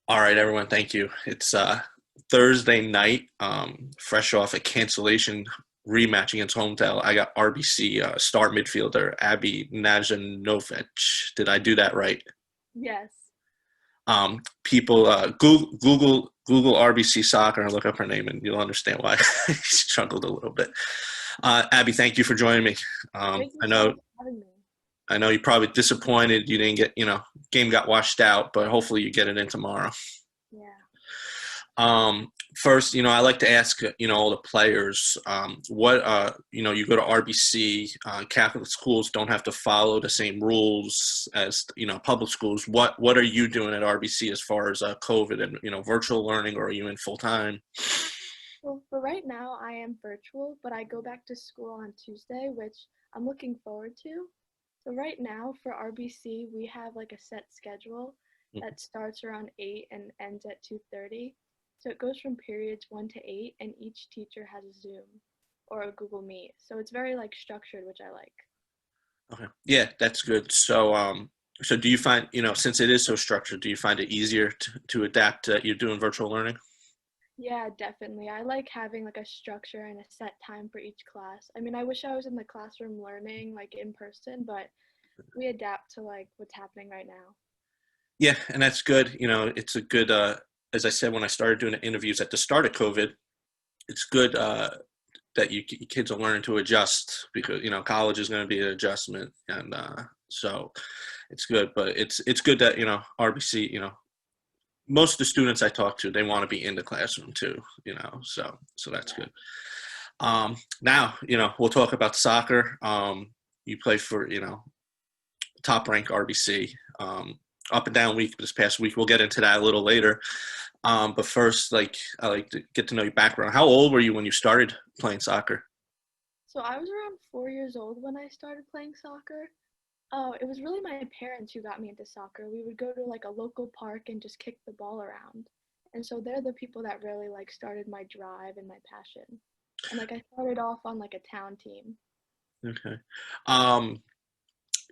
All right, everyone. Thank you. It's Thursday night, fresh off a cancellation rematch against Hometown. I got RBC star midfielder Abby Najdzinowicz. Did I do that right? Yes. People Google RBC soccer and look up her name, and you'll understand why she struggled a little bit. Abby, thank you for joining me. Thank you I so know much for having me. I know you're probably disappointed you didn't get game got washed out, but hopefully you get it in tomorrow. Yeah. First, I like to ask, all the players, you go to RBC, Catholic schools don't have to follow the same rules as, public schools. What are you doing at RBC as far as COVID and, virtual learning, or are you in full time? Well, for right now, I am virtual, but I go back to school on Tuesday, which I'm looking forward to. So right now for RBC, we have like a set schedule that starts around 8 and ends at 2:30. So it goes from periods 1 to 8 and each teacher has a Zoom or a Google Meet. So it's very like structured, which I like. Okay. Yeah, that's good. So do you find, since it is so structured, do you find it easier to adapt to you're doing virtual learning? Yeah, definitely. I like having like a structure and a set time for each class. I mean, I wish I was in the classroom learning like in person, but we adapt to like what's happening right now. Yeah, and that's good. It's a good, as I said when I started doing the interviews at the start of COVID, it's good that kids are learning to adjust because college is going to be an adjustment, and so it's good. But it's good that RBC, most of the students I talk to, they want to be in the classroom too. So that's Yeah. good. Now we'll talk about soccer. You play for top rank RBC. Up and down week this past week. We'll get into that a little later. But first, I like to get to know your background. How old were you when you started playing soccer? So I was around 4 years old when I started playing soccer. Oh, it was really my parents who got me into soccer. We would go to like a local park and just kick the ball around. And so they're the people that really like started my drive and my passion. And like I started off on like a town team. Okay. Um,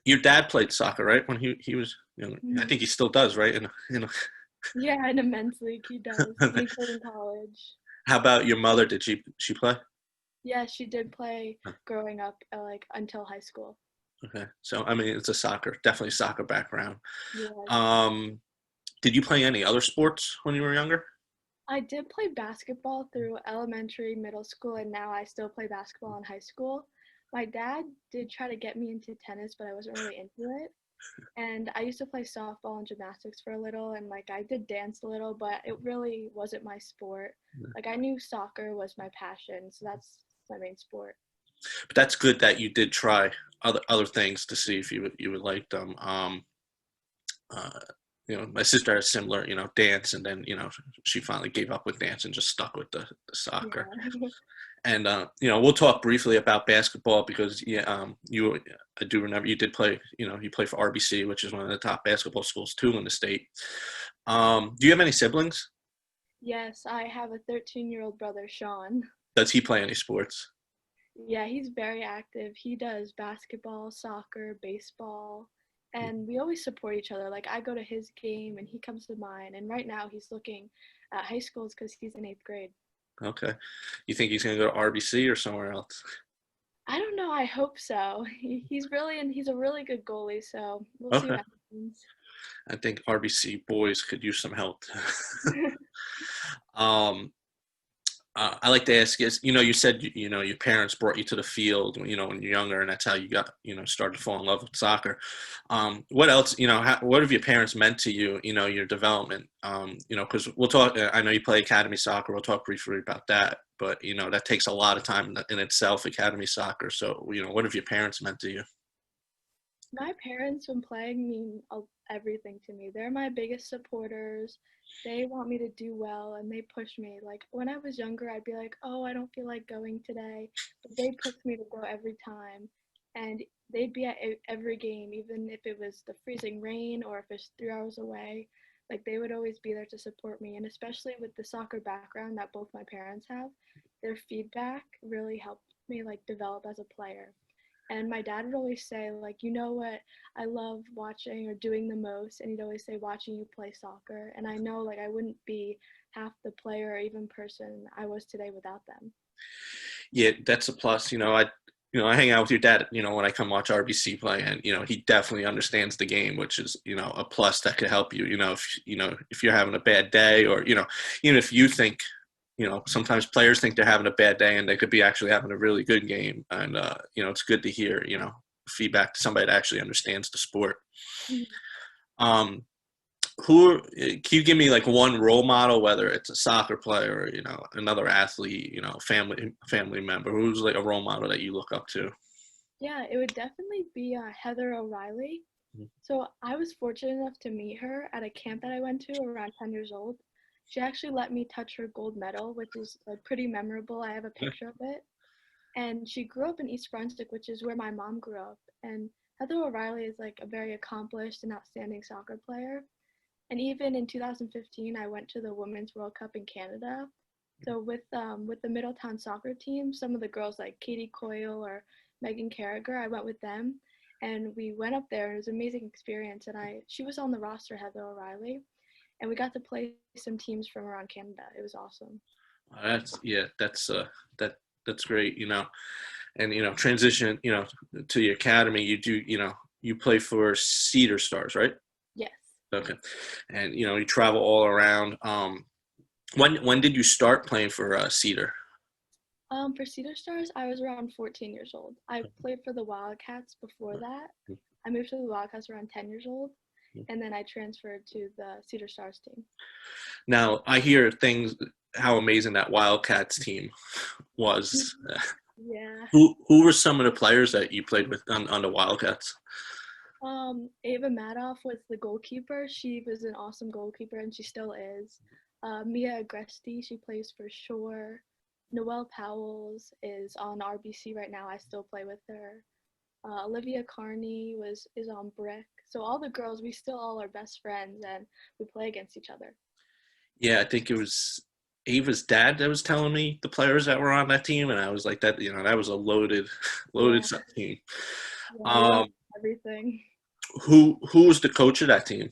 your dad played soccer, right? When he was, I Mhm. think he still does, right? Yeah, in a men's league he does. And he played in college. How about your mother? Did she play? Yeah, she did play growing up, like until high school. Okay. So I mean, it's a definitely soccer background. Yes. Um, did you play any other sports when you were younger? I did play basketball through elementary, middle school, and now I still play basketball in high school. My dad did try to get me into tennis, but I wasn't really into it. And I used to play softball and gymnastics for a little, and like I did dance a little, but it really wasn't my sport. Like I knew soccer was my passion, so that's my main sport. But that's good that you did try other things to see if you would like them. Uh, my sister has similar, dance, and then she finally gave up with dance and just stuck with the soccer. Yeah. And we'll talk briefly about basketball because yeah, I do remember you did play. You play for RBC, which is one of the top basketball schools too in the state. Do you have any siblings? Yes, I have a 13-year-old brother, Sean. Does he play any sports? Yeah, he's very active. He does basketball, soccer, baseball, and we always support each other. Like I go to his game and he comes to mine. And right now he's looking at high schools because he's in eighth grade. Okay. You think he's going to go to RBC or somewhere else? I don't know. I hope so. He's really and he's a really good goalie. So we'll see Okay. what happens. I think RBC boys could use some help. um, I like to ask is, you said, your parents brought you to the field, when you're younger, and that's how you got, started to fall in love with soccer. What else, what have your parents meant to you, your development? Because we'll talk, I know you play academy soccer. We'll talk briefly about that, but, that takes a lot of time in itself, academy soccer. So, what have your parents meant to you? My parents, when playing, mean everything to me. They're my biggest supporters. They want me to do well and they push me. Like when I was younger, I'd be like, oh, I don't feel like going today. But they push me to go every time. And they'd be at every game, even if it was the freezing rain or if it's 3 hours away. Like they would always be there to support me. And especially with the soccer background that both my parents have, their feedback really helped me like develop as a player. And my dad would always say, like, you know what I love watching or doing the most? And he'd always say, watching you play soccer. And I know, like, I wouldn't be half the player or even person I was today without them. Yeah, that's a plus. I hang out with your dad, when I come watch RBC play, and he definitely understands the game, which is a plus that could help you. If you're having a bad day, or even if you think, sometimes players think they're having a bad day, and they could be actually having a really good game, and it's good to hear feedback to somebody that actually understands the sport. Mhm. Um, who can you give me like one role model, whether it's a soccer player or another athlete, family member, who's like a role model that you look up to? Yeah, it would definitely be Heather O'Reilly. So I was fortunate enough to meet her at a camp that I went to around 10 years old. She actually let me touch her gold medal, which is pretty memorable. I have a picture of it. And she grew up in East Brunswick, which is where my mom grew up. And Heather O'Reilly is like a very accomplished and outstanding soccer player. And even in 2015, I went to the Women's World Cup in Canada. So with the Middletown soccer team, some of the girls like Katie Coyle or Megan Carragher, I went with them, and we went up there. And it was an amazing experience. And she was on the roster, Heather O'Reilly, and we got to play some teams from around Canada. It was awesome. That that's great. And transition to the academy. You do you play for Cedar Stars, right? Yes. Okay, and you travel all around. When did you start playing for Cedar? For Cedar Stars, I was around 14 years old. I played for the Wildcats before that. I moved to the Wildcats around 10 years old, and then I transferred to the Cedar Stars team. Now I hear things how amazing that Wildcats team was. Yeah. Who were some of the players that you played with on the Wildcats? Ava Madoff was the goalkeeper. She was an awesome goalkeeper, and she still is. Mia Agresti, she plays for Shore. Noelle Powells is on RBC right now. I still play with her. Olivia Carney is on Brick. So all the girls, we still all are best friends, and we play against each other. Yeah, I think it was Ava's dad that was telling me the players that were on that team, and I was like, that was a loaded, Yeah, loaded team. yeah, we all Um, everything. who was the coach of that team?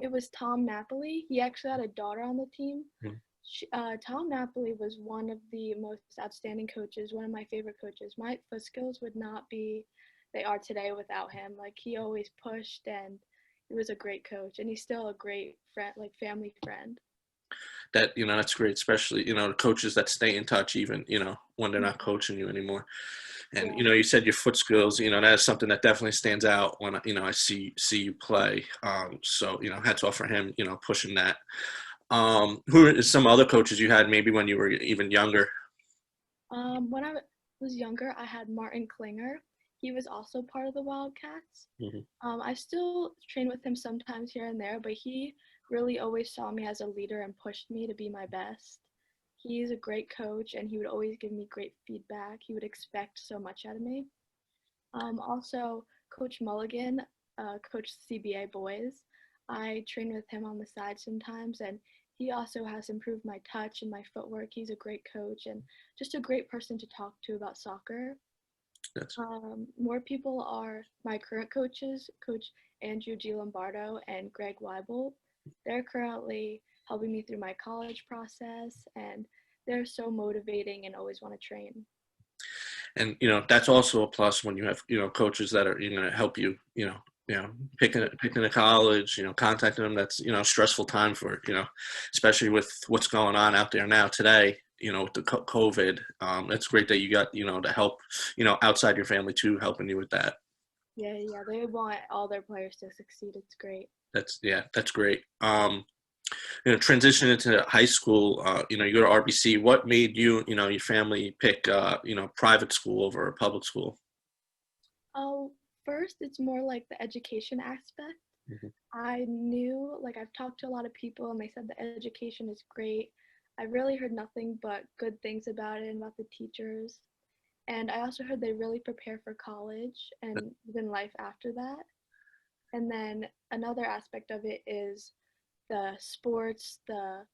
It was Tom Napoli. He actually had a daughter on the team. Hmm. Tom Napoli was one of the most outstanding coaches, one of my favorite coaches. My foot skills would not be they are today without him. Like he always pushed, and he was a great coach, and he's still a great friend, like family friend. That that's great, especially the coaches that stay in touch even when they're not coaching you anymore. And Yeah. you said your foot skills, that is something that definitely stands out when I see you play. So hats off for him, pushing that. Who are some other coaches you had maybe when you were even younger? When I was younger, I had Martin Klinger. He was also part of the Wildcats. Hmm. I still train with him sometimes here and there, but he really always saw me as a leader and pushed me to be my best. He's a great coach, and he would always give me great feedback. He would expect so much out of me. Also, Coach Mulligan, Coach CBA boys. I train with him on the side sometimes, and he also has improved my touch and my footwork. He's a great coach and just a great person to talk to about soccer. That's More people are my current coaches, Coach Andrew G. Lombardo and Greg Weibel. They're currently helping me through my college process, and they're so motivating and always want to train. and that's also a plus when you have coaches that are going to help you picking a college, contacting them. That's a stressful time for especially with what's going on out there now today. With the COVID, it's great that you got to help outside your family too, helping you with that. Yeah, yeah, they want all their players to succeed. It's great. That's great. Transition into high school. You go to RBC. What made your family pick private school over public school? Oh, first, it's more like the education aspect. Hmm. I knew, like, I've talked to a lot of people and they said the education is great. I really heard nothing but good things about it and about the teachers. And I also heard they really prepare for college and even life after that. And then another aspect of it is the sports, the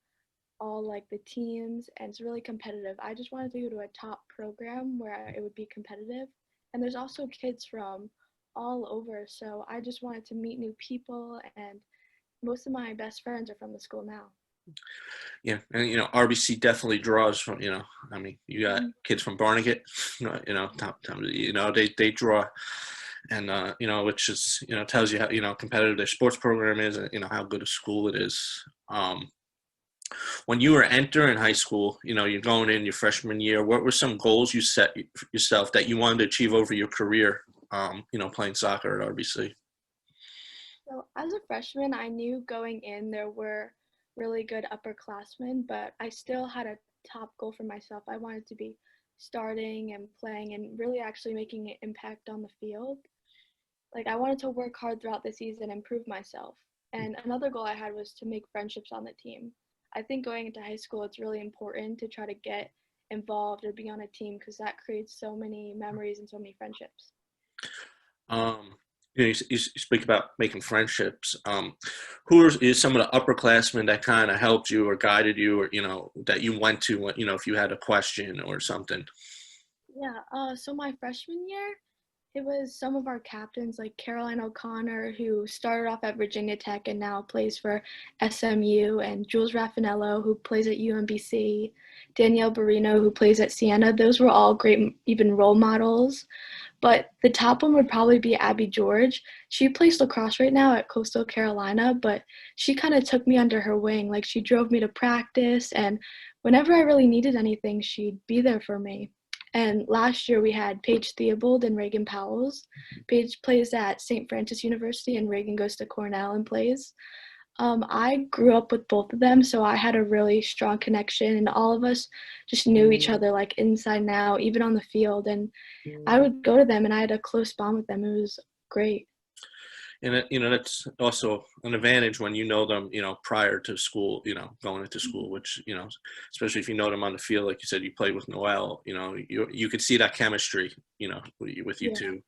all like the teams, and it's really competitive. I just wanted to go to a top program where it would be competitive. and there's also kids from all over. So I just wanted to meet new people, and most of my best friends are from the school now. Yeah, and RBC definitely draws from I mean, you got Mhm. kids from Barnegat, they draw, and which is tells you how competitive their sports program is, and how good a school it is. When you were entering high school, you're going in your freshman year. What were some goals you set for yourself that you wanted to achieve over your career? Playing soccer at RBC. So as a freshman, I knew going in there were really good upperclassmen, but I still had a top goal for myself. I wanted to be starting and playing and really actually making an impact on the field. Like I wanted to work hard throughout the season and prove myself. And another goal I had was to make friendships on the team. I think going into high school, it's really important to try to get involved or be on a team because that creates so many memories and so many friendships. Um, you speak about making friendships. Is some of the upperclassmen that kind of helped you or guided you, or that you went to, if you had a question or something? Yeah, so my freshman year, it was some of our captains like Caroline O'Connor, who started off at Virginia Tech and now plays for SMU, and Jules Raffanello, who plays at UMBC, Danielle Barino, who plays at Siena. Those were all great, even role models. But the top one would probably be Abby George. She plays lacrosse right now at Coastal Carolina, but she kind of took me under her wing. Like she drove me to practice, and whenever I really needed anything, she'd be there for me. And last year we had Paige Theobald and Reagan Powells. Paige plays at St. Francis University, and Reagan goes to Cornell and plays. I grew up with both of them, so I had a really strong connection, and all of us just knew each other like inside and out, even on the field. And I would go to them, and I had a close bond with them. It was great. And that's also an advantage when you know them, prior to school, going into school, which, especially if you know them on the field, like you said, you played with Noel, you could see that chemistry, with you Yeah. two.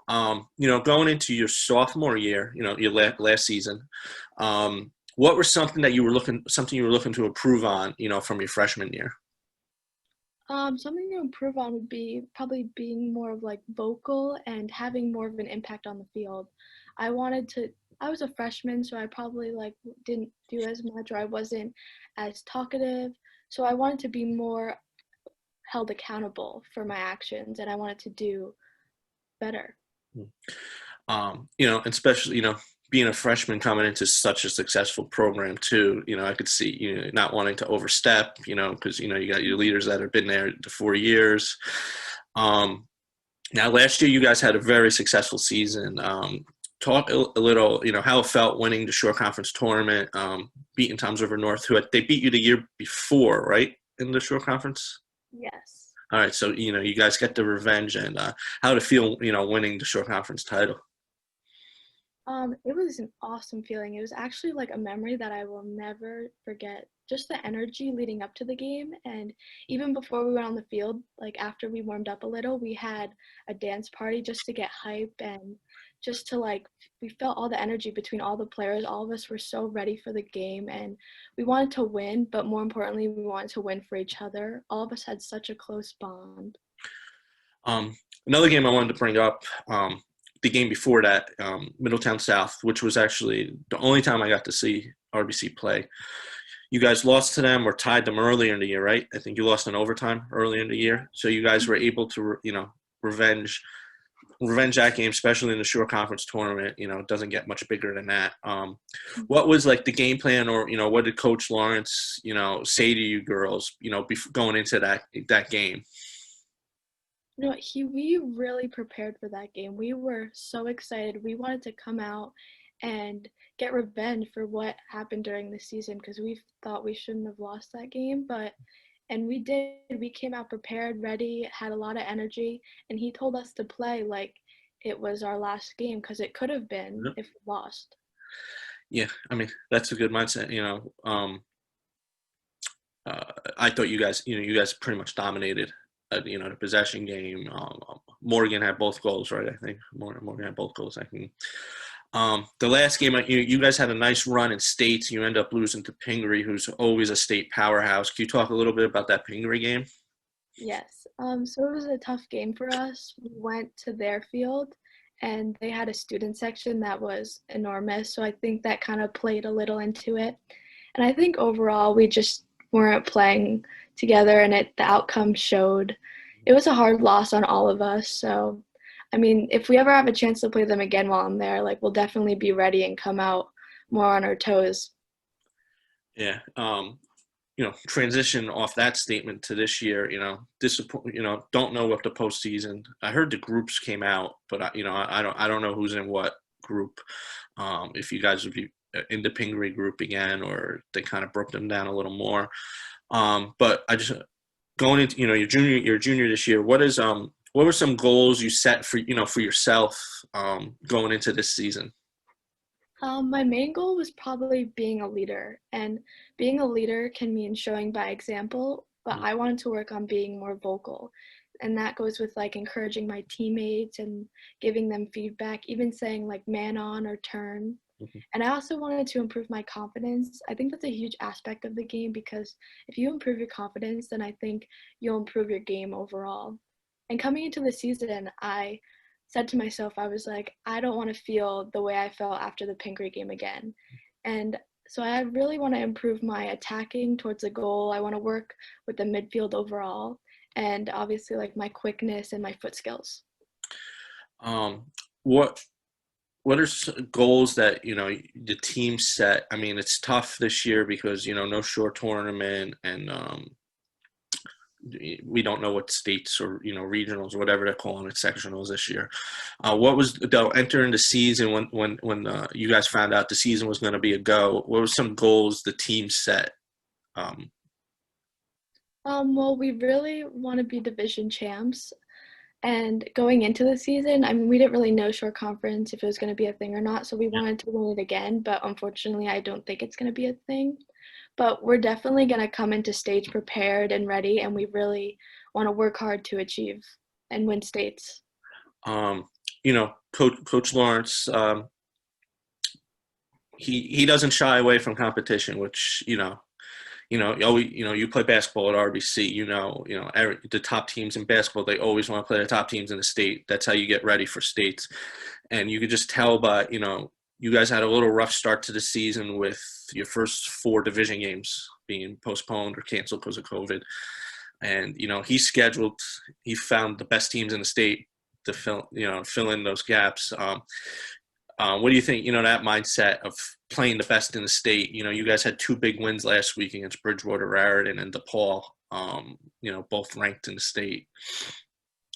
Going into your sophomore year, your last season, what was something you were looking to improve on, from your freshman year? Something to improve on would be probably being more of like vocal and having more of an impact on the field. I wanted to, I was a freshman, so I probably like didn't do as much or I wasn't as talkative. So I wanted to be more held accountable for my actions and I wanted to do better. Especially, being a freshman coming into such a successful program too, I could see, not wanting to overstep, because, you got your leaders that have been there the 4 years. Now, last year, you guys had a very successful season. Talk a little, how it felt winning the Shore Conference tournament, beating Toms River North, they beat you the year before, right, in the Shore Conference? Yes. All right, so, you guys get the revenge, and how to feel, winning the Shore Conference title. It was an awesome feeling. It was actually like a memory that I will never forget. Just the energy leading up to the game, and even before we went on the field, like after we warmed up a little, we had a dance party just to get hype and just to like we felt all the energy between all the players. All of us were so ready for the game, and we wanted to win, but more importantly, we wanted to win for each other. All of us had such a close bond. Another game I wanted to bring up, the game before that, Middletown South, which was actually the only time I got to see RBC play. You guys lost to them or tied them earlier in the year, right? I think you lost in overtime earlier in the year. So you guys were able to, revenge that game, especially in the Shore Conference tournament. It doesn't get much bigger than that. What was like the game plan, or what did Coach Lawrence, say to you girls, going into that game? We really prepared for that game. We were so excited. We wanted to come out and get revenge for what happened during the season because we thought we shouldn't have lost that game, and we did. We came out prepared, ready, had a lot of energy, and he told us to play like it was our last game because it could have been if we lost. Yeah, I mean, that's a good mindset. I thought you guys pretty much dominated, the possession game. Morgan had both goals, right? I think Morgan had both goals. I think. The last game, you guys had a nice run in states. You end up losing to Pingree, who's always a state powerhouse. Can you talk a little bit about that Pingree game? Yes. So it was a tough game for us. We went to their field and they had a student section that was enormous. So I think that kind of played a little into it. And I think overall we just weren't playing together and the outcome showed. It was a hard loss on all of us. So I mean, if we ever have a chance to play them again while I'm there, like we'll definitely be ready and come out more on our toes. Yeah. Transition off that statement to this year, don't know what the postseason. I heard the groups came out, but I don't know who's in what group. If you guys would be in the Pingree group again, or they kind of broke them down a little more. But I just going into your junior this year. What were some goals you set for yourself going into this season? My main goal was probably being a leader, and being a leader can mean showing by example, but I wanted to work on being more vocal. And that goes with like encouraging my teammates and giving them feedback, even saying like man on or turn. Mhm. And I also wanted to improve my confidence. I think that's a huge aspect of the game because if you improve your confidence, then I think you'll improve your game overall. And coming into the season, I said to myself, I was like, I don't want to feel the way I felt after the Pingree game again. And so I really want to improve my attacking towards the goal. I want to work with the midfield overall and obviously like my quickness and my foot skills. Um, what what are goals that the team set? I mean, it's tough this year because no short tournament, and we don't know what states or regionals or whatever they're calling it, sectionals this year. What was they'll enter into season when you guys found out the season was going to be a go? What were some goals the team set? Um, Well, we really want to be division champs. And going into the season, I mean, we didn't really know short conference if it was going to be a thing or not. So we wanted to win it again. But unfortunately, I don't think it's going to be a thing. But we're definitely going to come into stage prepared and ready. And we really want to work hard to achieve and win states. um, Coach Lawrence, he doesn't shy away from competition, which you play basketball at RBC. The top teams in basketball, they always want to play the top teams in the state. That's how you get ready for states. And you could just tell by, you guys had a little rough start to the season with your first 4 division games being postponed or canceled because of COVID. And, he found the best teams in the state to fill in those gaps. What do you think, that mindset of playing the best in the state? You guys had 2 big wins last week against Bridgewater, Raritan, and DePaul, both ranked in the state.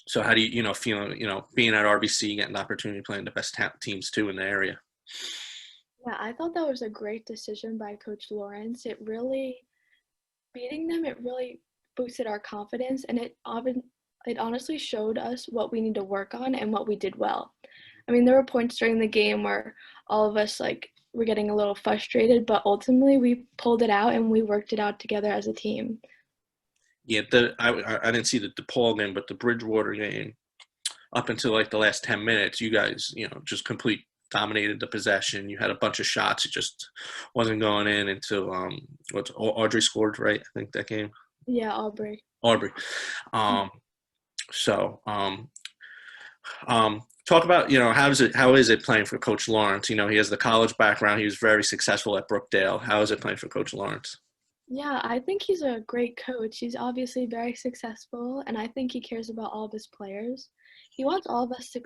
So how do you, feel, being at RBC, getting the opportunity to play in the best teams too in the area? Yeah, I thought that was a great decision by Coach Lawrence. Beating them, it really boosted our confidence and it honestly showed us what we need to work on and what we did well. I mean, there were points during the game where all of us like were getting a little frustrated, but ultimately we pulled it out and we worked it out together as a team. Yeah, I didn't see the DePaul game, but the Bridgewater game, up until like the last 10 minutes, you guys, just complete dominated the possession. You had a bunch of shots. It just wasn't going in until Audrey scored, right? I think that game. Yeah, Aubrey. Aubrey. Um, so talk about how is it playing for Coach Lawrence? He has the college background. He was very successful at Brookdale. How is it playing for Coach Lawrence? Yeah, I think he's a great coach. He's obviously very successful, and I think he cares about all of his players. He wants all of us to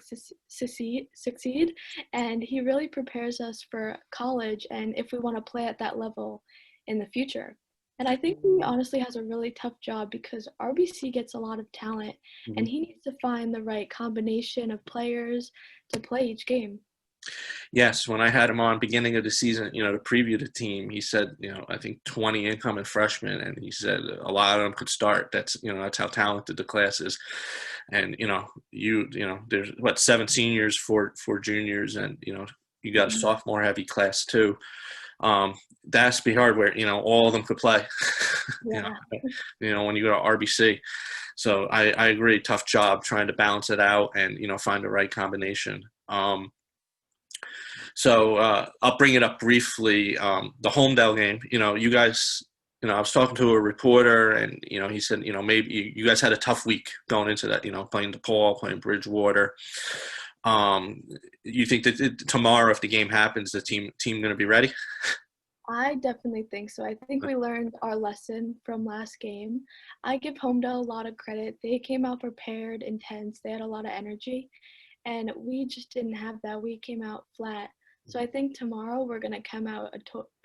succeed, and he really prepares us for college and if we want to play at that level in the future. And I think he honestly has a really tough job because RBC gets a lot of talent, and Mhm. he needs to find the right combination of players to play each game. Yes, when I had him on beginning of the season, to preview the team, he said, I think 20 incoming freshmen, and he said a lot of them could start. That's how talented the class is. And there's 7 seniors, 4 juniors, and you got a Mhm. sophomore heavy class too. That has to be hard where all of them could play. you know, Yeah. when you go to RBC. So I agree, tough job trying to balance it out and find the right combination. So I'll bring it up briefly. The Homedale game, you guys I was talking to a reporter, and he said, maybe you guys had a tough week going into that. Playing DePaul, playing Bridgewater. Um, you think that tomorrow, if the game happens, the team going to be ready? I definitely think so. I think we learned our lesson from last game. I give Homedale a lot of credit. They came out prepared, intense. They had a lot of energy, and we just didn't have that. We came out flat. So I think tomorrow we're going to come out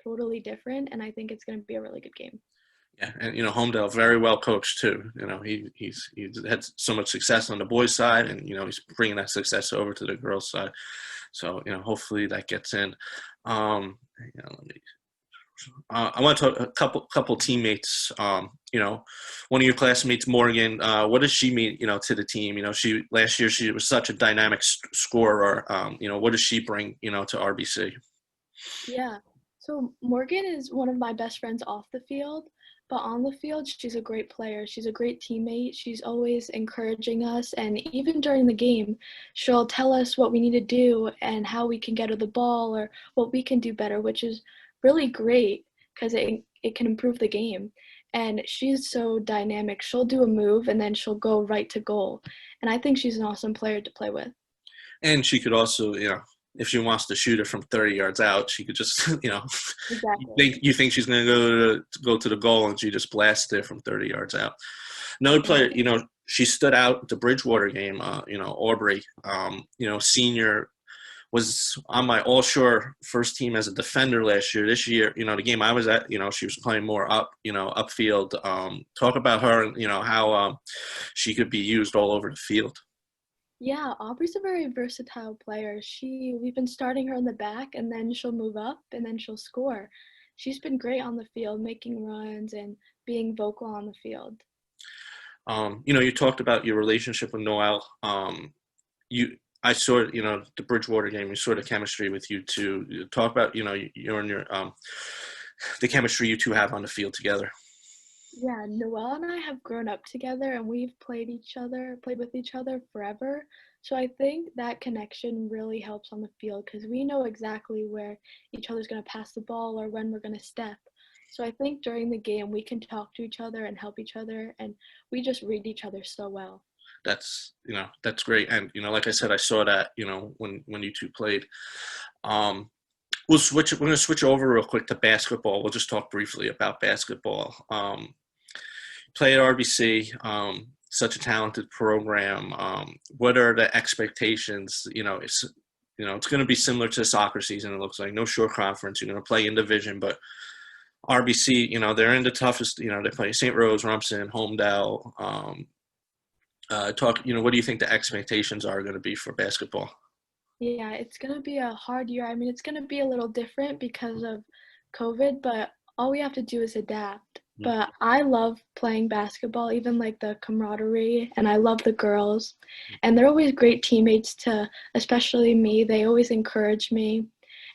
totally different, and I think it's going to be a really good game. Yeah, and Homedale very well coached too. He's had so much success on the boys' side, and he's bringing that success over to the girls' side. So hopefully that gets in. Let me. I want to talk a couple teammates. One of your classmates, Morgan. What does she mean, to the team? She last year she was such a dynamic scorer. What does she bring, to RBC? Yeah. So Morgan is one of my best friends off the field, but on the field, she's a great player. She's a great teammate. She's always encouraging us, and even during the game, she'll tell us what we need to do and how we can get her the ball or what we can do better, which is really great because it can improve the game. And she's so dynamic. She'll do a move and then she'll go right to goal. And I think she's an awesome player to play with. And she could also, if she wants to shoot it from 30 yards out, she could just, Exactly. you think she's going to go to the goal, and she just blasts it from 30 yards out. Another player, she stood out at the Bridgewater game. Aubrey, senior, was on my all-shore first team as a defender last year. This year, the game I was at, she was playing more upfield. Talk about her and, how she could be used all over the field. Yeah, Aubrey's a very versatile player. We've been starting her in the back and then she'll move up and then she'll score. She's been great on the field, making runs and being vocal on the field. You talked about your relationship with Noelle. I saw, the Bridgewater game, we saw the chemistry with you two. Talk about, you and your, the chemistry you two have on the field together. Yeah, Noelle and I have grown up together and we've played with each other forever. So I think that connection really helps on the field because we know exactly where each other's going to pass the ball or when we're going to step. So I think during the game we can talk to each other and help each other, and we just read each other so well. That's great. And, like I said, I saw that, when you two played. We're going to switch over real quick to basketball. We'll just talk briefly about basketball. Play at RBC, such a talented program. What are the expectations? It's going to be similar to the soccer season. It looks like no short conference. You're going to play in division, but RBC, they're in the toughest. They play St. Rose, Rumson, Homedale. What do you think the expectations are going to be for basketball? Yeah, it's going to be a hard year. I mean, it's going to be a little different because of COVID, but all we have to do is adapt. But I love playing basketball, even like the camaraderie, and I love the girls. And they're always great teammates especially me. They always encourage me.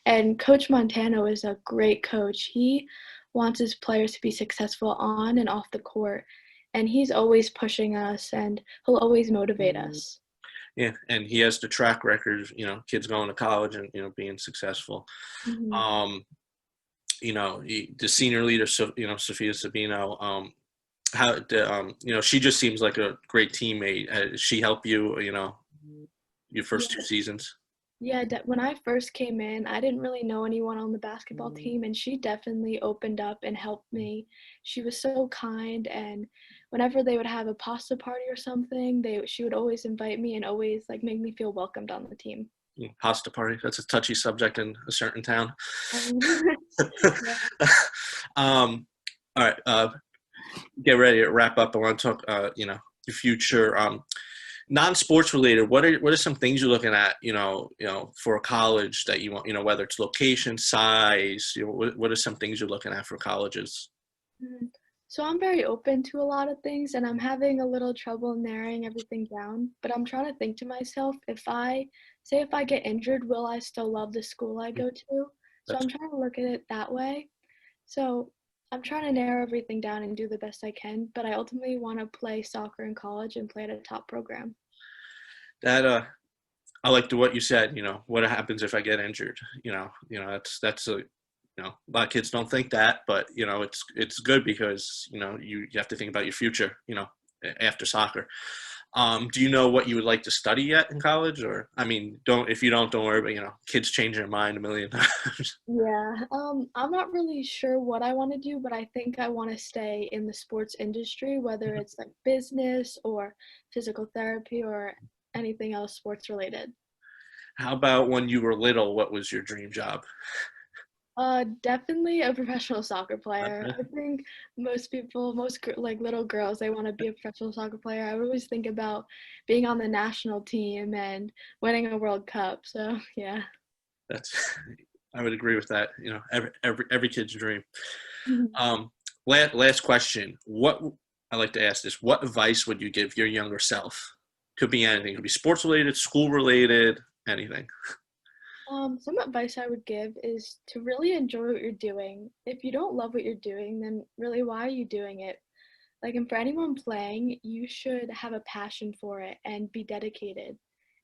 And Coach Montano is a great coach. He wants his players to be successful on and off the court. And he's always pushing us, and he'll always motivate us. Yeah, and he has the track record, kids going to college and, being successful. Mm-hmm. The senior leader, Sophia Sabino, she just seems like a great teammate. Has she helped you, your first two seasons? Yeah, when I first came in, I didn't really know anyone on the basketball team, and she definitely opened up and helped me. She was so kind, and whenever they would have a pasta party or something, she would always invite me and always like make me feel welcomed on the team. Pasta party, that's a touchy subject in a certain town. Yeah. All right, get ready to wrap up. I want to talk, your future. Non-sports related, what are some things you're looking at, for a college that you want, whether it's location, size, what are some things you're looking at for colleges? So I'm very open to a lot of things, and I'm having a little trouble narrowing everything down, but I'm trying to think to myself, if I get injured, will I still love the school I go to? So I'm trying to look at it that way. So I'm trying to narrow everything down and do the best I can, but I ultimately want to play soccer in college and play at a top program. That I like what you said. What happens if I get injured? That's a lot of kids don't think that, but it's good because you have to think about your future, after soccer. Do you know what you would like to study yet in college? Or I mean, don't if you don't worry. But kids change their mind a million times. Yeah, I'm not really sure what I want to do, but I think I want to stay in the sports industry, whether it's like business or physical therapy or anything else sports related. How about when you were little? What was your dream job? Definitely a professional soccer player. Okay. I think most people, like little girls, they want to be a professional soccer player. I always think about being on the national team and winning a World Cup. So yeah. That's I would agree with that. Every kid's dream. Mhm. Um, last question. What I like to ask this: what advice would you give your younger self? Could be anything. Could be sports related, school related, anything. Some advice I would give is to really enjoy what you're doing. If you don't love what you're doing, then really why are you doing it? Like, and for anyone playing, you should have a passion for it and be dedicated.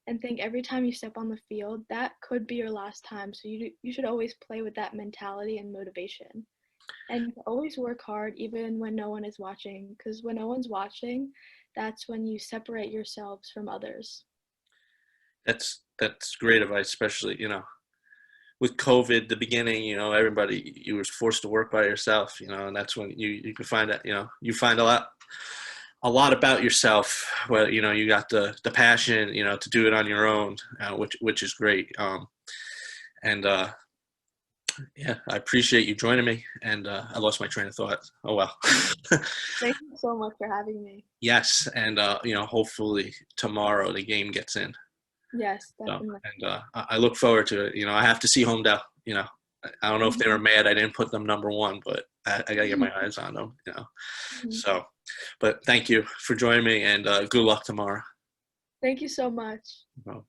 And think every time you step on the field, that could be your last time. So you should always play with that mentality and motivation. And always work hard even when no one is watching, because when no one's watching, that's when you separate yourselves from others. That's great advice, especially with COVID, the beginning, everybody you were forced to work by yourself, and that's when you can find that you find a lot about yourself. Where you got the passion, to do it on your own, which is great. And yeah, I appreciate you joining me. And I lost my train of thought. Oh well. Thank you so much for having me. Yes, and hopefully tomorrow the game gets in. Yes, So, definitely. and I look forward to it. I have to see Homedale. I don't know if they were mad I didn't put them number one, but I gotta get my eyes on them. Mhm. So, but thank you for joining me, and good luck tomorrow. Thank you so much. Well,